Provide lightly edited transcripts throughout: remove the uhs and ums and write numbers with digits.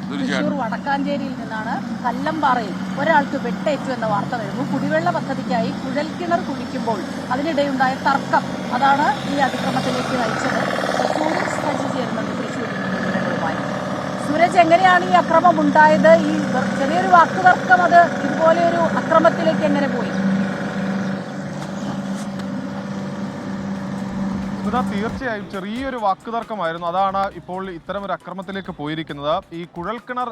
തൃശൂർ വടക്കാഞ്ചേരിയിൽ നിന്നാണ്. കല്ലമ്പാറയിൽ ഒരാൾക്ക് വെട്ടേറ്റു എന്ന വാർത്ത വരുന്നു. കുടിവെള്ള പദ്ധതിക്കായി കുഴൽക്കിണർ കുഴിക്കുമ്പോൾ അതിനിടെയുണ്ടായ തർക്കം അതാണ് ഈ അതിക്രമത്തിലേക്ക് നയിച്ചത്. സൂരജ് സജി ചേരുന്നത് തൃശൂരിൽ നിന്ന് വിവരങ്ങളുമായി. സൂരജ്, എങ്ങനെയാണ് ഈ അക്രമം ഉണ്ടായത്? ഈ ചെറിയൊരു വാക്കുതർക്കം അത് ഇതുപോലെയൊരു അക്രമത്തിലേക്ക് എങ്ങനെ പോയി? തീർച്ചയായും ചെറിയൊരു വാക്കുതർക്കമായിരുന്നു. അതാണ് ഇപ്പോൾ ഇത്തരം ഒരു അക്രമത്തിലേക്ക് പോയിരിക്കുന്നത്. ഈ കുഴൽക്കിണർ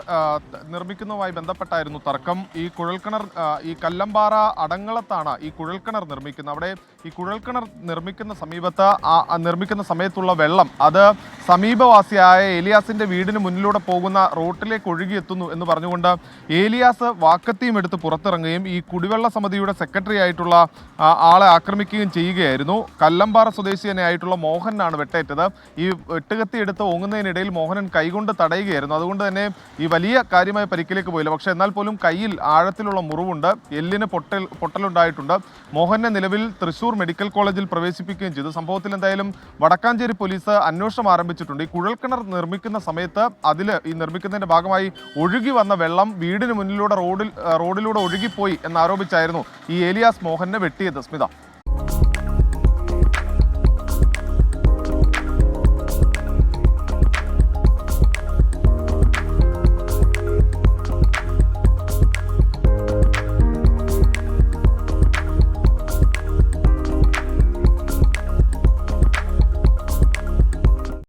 നിർമ്മിക്കുന്നതുമായി ബന്ധപ്പെട്ടായിരുന്നു തർക്കം. ഈ കുഴൽക്കിണർ ഈ കല്ലമ്പാറ അടങ്ങളത്താണ് ഈ കുഴൽക്കിണർ നിർമ്മിക്കുന്നത്. അവിടെ ഈ കുഴൽക്കിണർ നിർമ്മിക്കുന്ന സമയത്തുള്ള വെള്ളം അത് സമീപവാസിയായ ഏലിയാസിന്റെ വീടിന് മുന്നിലൂടെ പോകുന്ന റോട്ടിലേക്ക് ഒഴുകിയെത്തുന്നു എന്ന് പറഞ്ഞുകൊണ്ട് ഏലിയാസ് വാക്കത്തിയും എടുത്ത് പുറത്തിറങ്ങുകയും ഈ കുടിവെള്ള സമിതിയുടെ സെക്രട്ടറി ആയിട്ടുള്ള ആളെ ആക്രമിക്കുകയും ചെയ്യുകയായിരുന്നു. കല്ലമ്പാറ സ്വദേശി തന്നെയായിട്ടുള്ള മോഹനാണ് വെട്ടേറ്റത്. ഈ വെട്ടുകത്തി എടുത്ത് ഓങ്ങുന്നതിനിടയിൽ മോഹനൻ കൈകൊണ്ട് തടയുകയായിരുന്നു. അതുകൊണ്ട് തന്നെ ഈ വലിയ കാര്യമായ പരിക്കിലേക്ക് പോയില്ല. പക്ഷേ എന്നാൽ പോലും കയ്യിൽ ആഴത്തിലുള്ള മുറിവുണ്ട്, എല്ലിന് പൊട്ടലുണ്ടായിട്ടുണ്ട്. മോഹനെ നിലവിൽ തൃശൂർ മെഡിക്കൽ കോളേജിൽ പ്രവേശിപ്പിക്കുകയും ചെയ്തു. സംഭവത്തിൽ എന്തായാലും വടക്കാഞ്ചേരി പോലീസ് അന്വേഷണം ആരംഭിച്ചിട്ടുണ്ട്. ഈ കുഴൽക്കിണർ നിർമ്മിക്കുന്ന സമയത്ത് ഈ നിർമ്മിക്കുന്നതിന്റെ ഭാഗമായി ഒഴുകി വന്ന വെള്ളം വീടിന് മുന്നിലൂടെ റോഡിലൂടെ ഒഴുകിപ്പോയി എന്നാരോപിച്ചായിരുന്നു ഈ ഏലിയാസ് മോഹനെ വെട്ടിയത്. സ്മിത.